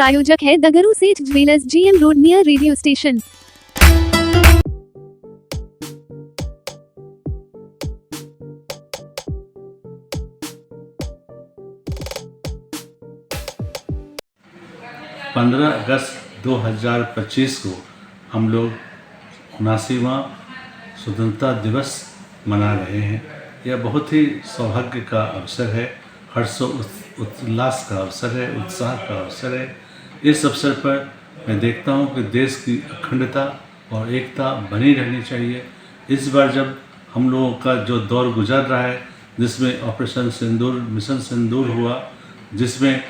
प्रायोजक है दगरू सेठ jewellers, GM road near radio station. पंद्रह अगस्त 2025 को हम लोग 79वां स्वतंत्रता दिवस मना रहे हैं। यह बहुत ही सौभाग्य का अवसर है, हर्ष उल्लास का अवसर है, उत्साह का अवसर है। इस अवसर पर मैं देखता हूँ कि देश की अखंडता और एकता बनी रहनी चाहिए। इस बार जब हम लोगों का जो दौर गुजर रहा है, जिसमें ऑपरेशन सिंदूर, मिशन सिंदूर हुआ, जिसमें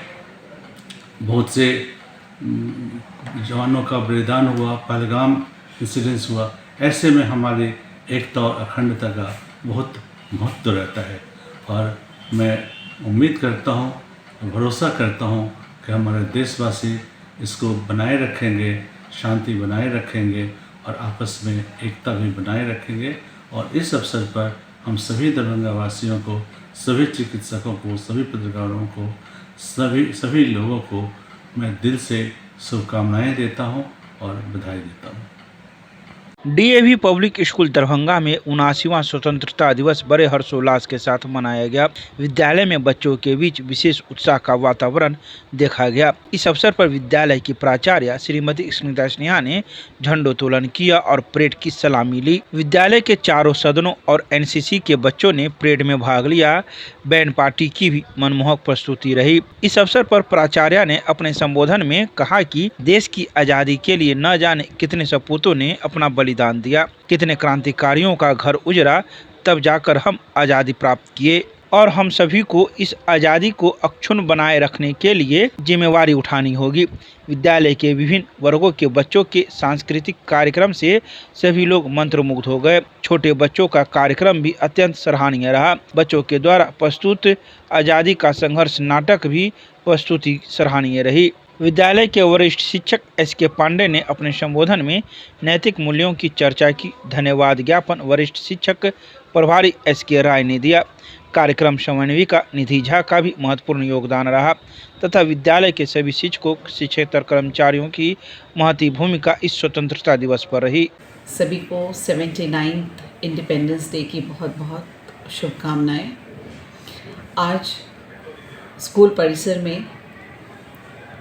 बहुत से जवानों का बलिदान हुआ, पहलगाम इंसिडेंस हुआ, ऐसे में हमारी एकता और अखंडता का बहुत महत्व रहता है। और मैं उम्मीद करता हूँ, भरोसा करता हूँ कि हमारे देशवासी इसको बनाए रखेंगे, शांति बनाए रखेंगे और आपस में एकता भी बनाए रखेंगे। और इस अवसर पर हम सभी दरभंगा वासियों को, सभी चिकित्सकों को, सभी पत्रकारों को, सभी लोगों को मैं दिल से शुभकामनाएं देता हूं और बधाई देता हूं। DAV पब्लिक स्कूल दरभंगा में 79वां स्वतंत्रता दिवस बड़े हर्षोल्लास के साथ मनाया गया। विद्यालय में बच्चों के बीच विशेष उत्साह का वातावरण देखा गया। इस अवसर पर विद्यालय की प्राचार्य श्रीमती स्मिता स्नेहा ने झंडोत्तोलन किया और परेड की सलामी ली। विद्यालय के चारों सदनों और NCC के बच्चों ने परेड में भाग लिया। बैंड पार्टी की भी मनमोहक प्रस्तुति रही। इस अवसर पर प्राचार्य ने अपने संबोधन में कहा कि देश की आज़ादी के लिए न जाने कितने सपूतों ने अपना बलिदान दिया, कितने क्रांतिकारियों का घर उजड़ा, तब जाकर हम आज़ादी प्राप्त किए और हम सभी को इस आज़ादी को अक्षुण्ण बनाए रखने के लिए जिम्मेवारी उठानी होगी। विद्यालय के विभिन्न वर्गों के बच्चों के सांस्कृतिक कार्यक्रम से सभी लोग मंत्रमुग्ध हो गए। छोटे बच्चों का कार्यक्रम भी अत्यंत सराहनीय रहा। बच्चों के द्वारा प्रस्तुत आज़ादी का संघर्ष नाटक भी प्रस्तुति सराहनीय रही। विद्यालय के वरिष्ठ शिक्षक SK पांडे ने अपने संबोधन में नैतिक मूल्यों की चर्चा की। धन्यवाद ज्ञापन वरिष्ठ शिक्षक प्रभारी SK राय ने दिया। कार्यक्रम समन्वयिका निधि झा का भी महत्वपूर्ण योगदान रहा तथा विद्यालय के सभी शिक्षकों, शिक्षेतर कर्मचारियों की महती भूमिका इस स्वतंत्रता दिवस पर रही। सभी को 79th इंडिपेंडेंस डे की बहुत बहुत शुभकामनाएं। आज स्कूल परिसर में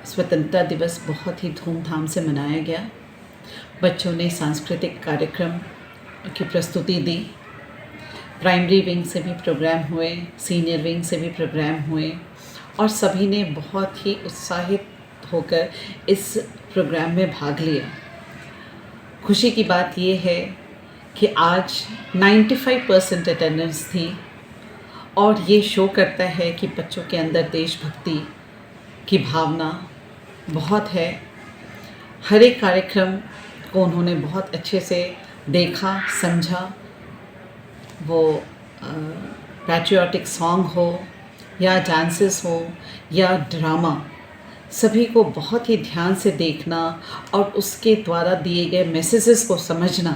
स्वतंत्रता दिवस बहुत ही धूमधाम से मनाया गया। बच्चों ने सांस्कृतिक कार्यक्रम की प्रस्तुति दी। प्राइमरी विंग से भी प्रोग्राम हुए, सीनियर विंग से भी प्रोग्राम हुए और सभी ने बहुत ही उत्साहित होकर इस प्रोग्राम में भाग लिया। खुशी की बात ये है कि आज 95% अटेंडेंस थी और ये शो करता है कि बच्चों के अंदर देशभक्ति की भावना बहुत है। हर एक कार्यक्रम को उन्होंने बहुत अच्छे से देखा, समझा। वो पैट्रियोटिक सॉन्ग हो या डांसेस हो या ड्रामा, सभी को बहुत ही ध्यान से देखना और उसके द्वारा दिए गए मैसेजेस को समझना,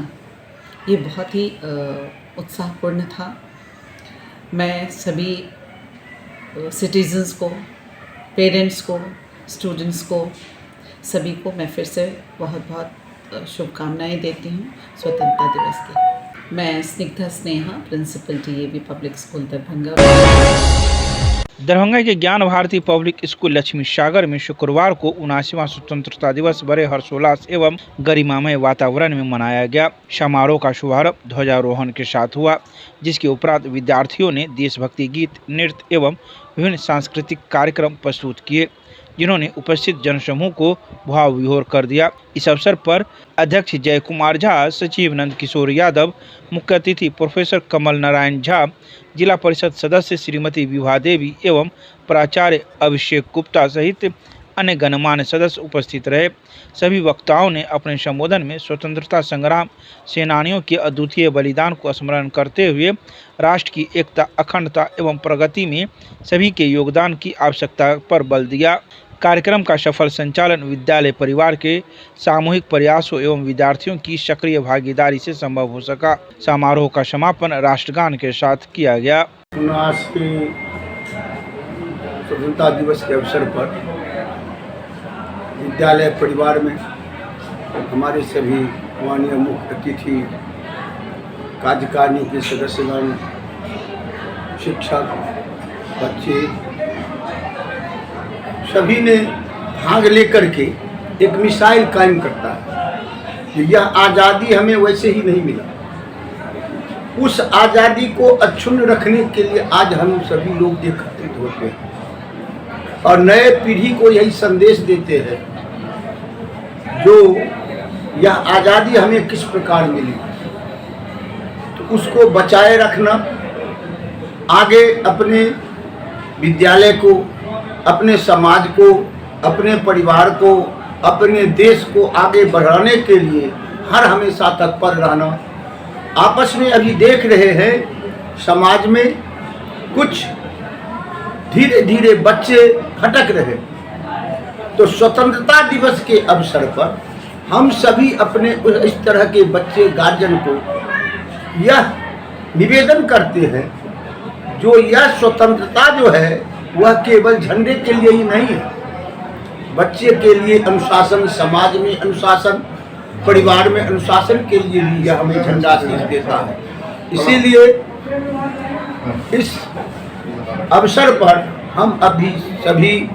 ये बहुत ही उत्साहपूर्ण था। मैं सभी सिटीजन्स को, पेरेंट्स को, स्टूडेंट्स को, सभी को मैं फिर से बहुत बहुत शुभकामनाएं देती हूँ स्वतंत्रता दिवस की। मैं Snigdha Sneha, principal DAV public school Darbhanga. Darbhanga के ज्ञान भारती पब्लिक स्कूल लक्ष्मी सागर में शुक्रवार को 79वां स्वतंत्रता दिवस बड़े हर्षोल्लास एवं गरिमामय वातावरण में मनाया गया। समारोह का शुभारंभ ध्वजारोहण के साथ हुआ, जिसके उपरांत विद्यार्थियों ने देशभक्ति गीत, नृत्य एवं विभिन्न सांस्कृतिक कार्यक्रम प्रस्तुत किए, जिन्होंने उपस्थित जनसमूह को भाव विभोर कर दिया। इस अवसर पर अध्यक्ष जय कुमार झा, सचिव नंद किशोर यादव, मुख्य अतिथि प्रोफेसर कमल नारायण झा, जिला परिषद सदस्य श्रीमती विभा देवी एवं प्राचार्य अभिषेक गुप्ता सहित अन्य गणमान्य सदस्य उपस्थित रहे। सभी वक्ताओं ने अपने संबोधन में स्वतंत्रता संग्राम सेनानियों के अद्वितीय बलिदान को स्मरण करते हुए राष्ट्र की एकता, अखंडता एवं प्रगति में सभी के योगदान की आवश्यकता पर बल दिया। कार्यक्रम का सफल संचालन विद्यालय परिवार के सामूहिक प्रयासों एवं विद्यार्थियों की सक्रिय भागीदारी से संभव हो सका। समारोह का समापन राष्ट्रगान के साथ किया गया। 79वें स्वतंत्रता दिवस के अवसर पर विद्यालय परिवार में हमारे सभी माननीय मुख्य अतिथि, कार्यकारिणी के सदस्यगण, शिक्षक, बच्चे सभी ने भाग लेकर के एक मिसाइल कायम करता है कि यह आज़ादी हमें वैसे ही नहीं मिला। उस आज़ादी को अक्षुण्ण रखने के लिए आज हम सभी लोग एकत्रित होते हैं और नए पीढ़ी को यही संदेश देते हैं जो यह आज़ादी हमें किस प्रकार मिली, तो उसको बचाए रखना, आगे अपने विद्यालय को, अपने समाज को, अपने परिवार को, अपने देश को आगे बढ़ाने के लिए हर हमेशा तत्पर रहना। आपस में अभी देख रहे हैं समाज में कुछ धीरे धीरे बच्चे भटक रहे, तो स्वतंत्रता दिवस के अवसर पर हम सभी अपने इस तरह के बच्चे गार्जियन को यह निवेदन करते हैं जो यह स्वतंत्रता जो है वह केवल झंडे के लिए ही नहीं है, बच्चे के लिए अनुशासन, समाज में अनुशासन, परिवार में अनुशासन के लिए भी यह हमें झंडा सीख देता है। इसीलिए इस अवसर पर हम अभी सभी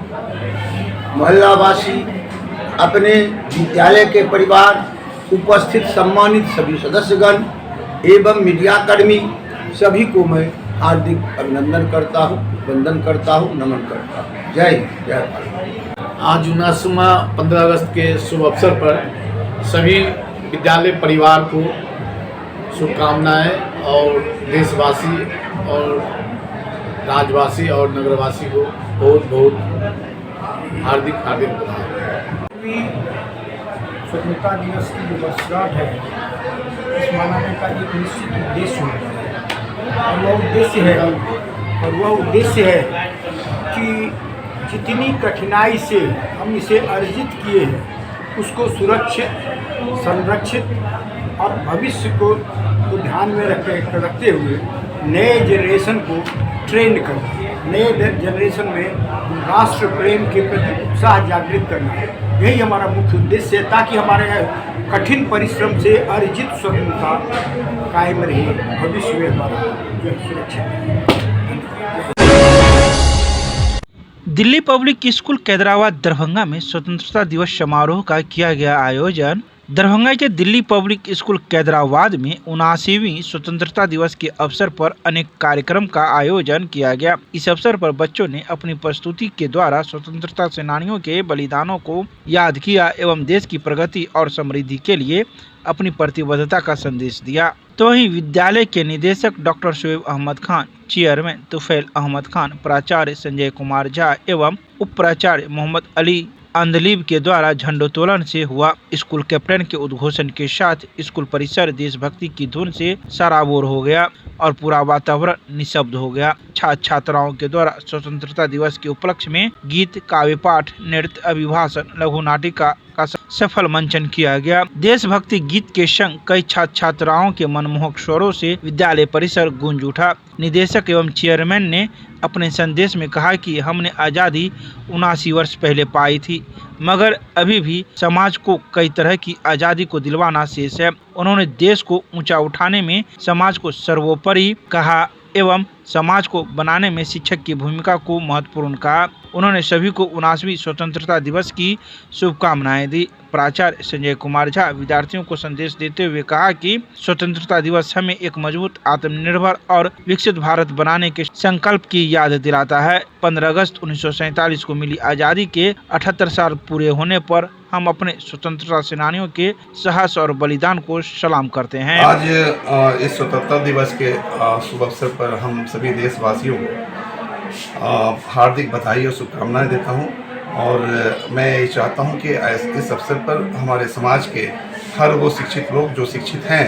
मोहल्लावासी, अपने विद्यालय के परिवार, उपस्थित सम्मानित सभी सदस्यगण एवं मीडियाकर्मी सभी को मैं हार्दिक अभिनंदन करता हूँ, वंदन करता हूँ, नमन करता हूँ। जय हिंद, जय भारत। आज 19वां 15 अगस्त के शुभ अवसर पर सभी विद्यालय परिवार को शुभकामनाएं और देशवासी और राज्यवासी और नगरवासी को बहुत बहुत हार्दिक बधाई। स्वतंत्रता दिवस की जो वर्षगांठ है, इस मनाने का एक निश्चित उद्देश्य होता है और वह उद्देश्य है कि जितनी कठिनाई से हम इसे अर्जित किए हैं उसको सुरक्षित, संरक्षित और भविष्य को ध्यान में रखते हुए नए जनरेशन को ट्रेन करना, नए जनरेशन में राष्ट्र प्रेम के प्रति उत्साह जागृत करना है। यही हमारा मुख्य उद्देश्य है, ताकि हमारे कठिन परिश्रम से अर्जित स्वतंत्रता कायम रहे, भविष्य में हमारा जो सुरक्षित है। दिल्ली पब्लिक स्कूल कैदराबाद दरभंगा में स्वतंत्रता दिवस समारोह का किया गया आयोजन। दरभंगा के दिल्ली पब्लिक स्कूल कैदराबाद में 79वीं स्वतंत्रता दिवस के अवसर पर अनेक कार्यक्रम का आयोजन किया गया। इस अवसर पर बच्चों ने अपनी प्रस्तुति के द्वारा स्वतंत्रता सेनानियों के बलिदानों को याद किया एवं देश की प्रगति और समृद्धि के लिए अपनी प्रतिबद्धता का संदेश दिया। तो वहीं विद्यालय के निदेशक डॉक्टर शुएब अहमद खान, चेयरमैन तुफैल अहमद खान, प्राचार्य संजय कुमार झा एवं उप प्राचार्य मोहम्मद अली अंधलीब के द्वारा झंडोत्तोलन से हुआ। स्कूल कैप्टन के उद्घोषण के साथ स्कूल परिसर देशभक्ति की धुन से सराबोर हो गया और पूरा वातावरण निशब्द हो गया। छात्र छात्राओं के द्वारा स्वतंत्रता दिवस के उपलक्ष्य में गीत, काव्य पाठ, नृत्य, अभिभाषण, लघु नाटिका का सफल मंचन किया गया। देशभक्ति गीत के संग कई छात्र छात्राओं के मनमोहक स्वरों से विद्यालय परिसर गूंज उठा। निदेशक एवं चेयरमैन ने अपने संदेश में कहा कि हमने आज़ादी 79 वर्ष पहले पाई थी, मगर अभी भी समाज को कई तरह की आज़ादी को दिलवाना शेष है। उन्होंने देश को ऊंचा उठाने में समाज को सर्वोपरि कहा एवं समाज को बनाने में शिक्षक की भूमिका को महत्वपूर्ण कहा। उन्होंने सभी को 79वीं स्वतंत्रता दिवस की शुभकामनाएं दी। प्राचार्य संजय कुमार झा विद्यार्थियों को संदेश देते हुए कहा कि स्वतंत्रता दिवस हमें एक मजबूत, आत्मनिर्भर और विकसित भारत बनाने के संकल्प की याद दिलाता है। 15 अगस्त 1947 को मिली आज़ादी के 78 साल पूरे होने पर हम अपने स्वतंत्रता सेनानियों के साहस और बलिदान को सलाम करते हैं। आज इस स्वतंत्रता दिवस के शुभ अवसर पर हम सभी देशवासियों को हार्दिक बधाई और शुभकामनाएं देता हूं और मैं ये चाहता हूं कि इस अवसर पर हमारे समाज के हर वो शिक्षित लोग जो शिक्षित हैं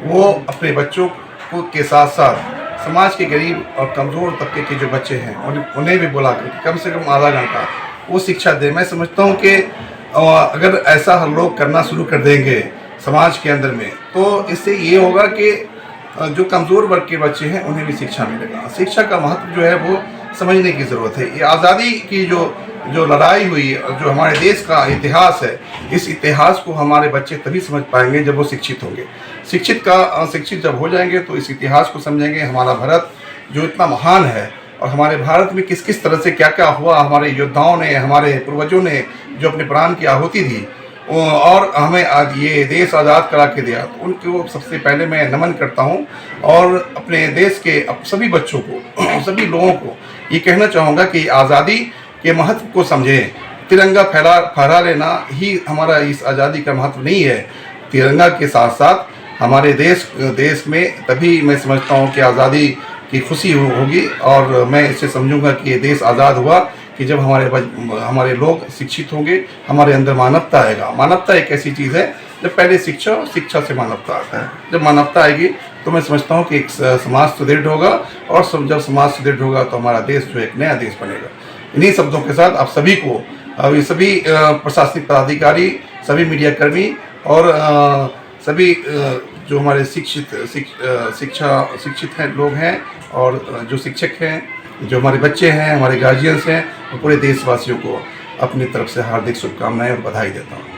वो अपने बच्चों को के साथ साथ समाज के गरीब और कमज़ोर तबके के जो बच्चे हैं उन्हें भी बुला कर कम से कम आधा घंटा वो शिक्षा दें। मैं समझता हूँ कि अगर ऐसा हम लोग करना शुरू कर देंगे समाज के अंदर में तो इससे ये होगा कि जो कमज़ोर वर्ग के बच्चे हैं उन्हें भी शिक्षा मिलेगा। शिक्षा का महत्व जो है वो समझने की ज़रूरत है। ये आज़ादी की जो जो लड़ाई हुई, जो हमारे देश का इतिहास है, इस इतिहास को हमारे बच्चे तभी समझ पाएंगे जब वो शिक्षित होंगे। शिक्षित जब हो जाएंगे तो इस इतिहास को समझेंगे। हमारा भारत जो इतना महान है और हमारे भारत में किस किस तरह से क्या क्या हुआ, हमारे योद्धाओं ने, हमारे पूर्वजों ने जो अपने प्राण की आहुति दी और हमें आज ये देश आज़ाद करा के दिया, तो उनको सबसे पहले मैं नमन करता हूँ। और अपने देश के सभी बच्चों को, सभी लोगों को ये कहना चाहूँगा कि आज़ादी के महत्व को समझें। तिरंगा फहरा लेना ही हमारा इस आज़ादी का महत्व नहीं है। तिरंगा के साथ साथ हमारे देश में तभी मैं समझता हूँ कि आज़ादी की खुशी होगी और मैं इसे समझूंगा कि ये देश आज़ाद हुआ कि जब हमारे लोग शिक्षित होंगे, हमारे अंदर मानवता आएगा। मानवता एक ऐसी चीज़ है, जब पहले शिक्षा से मानवता आता है। जब मानवता आएगी तो मैं समझता हूँ कि एक समाज सुदृढ़ होगा और जब समाज सुदृढ़ होगा तो हमारा देश जो एक नया देश बनेगा। इन्हीं शब्दों के साथ आप सभी को, सभी प्रशासनिक पदाधिकारी, सभी मीडिया कर्मी और सभी जो हमारे शिक्षित हैं लोग हैं और जो शिक्षक हैं, जो हमारे बच्चे हैं, हमारे गार्जियंस हैं, और पूरे देशवासियों को अपनी तरफ से हार्दिक शुभकामनाएं और बधाई देता हूँ।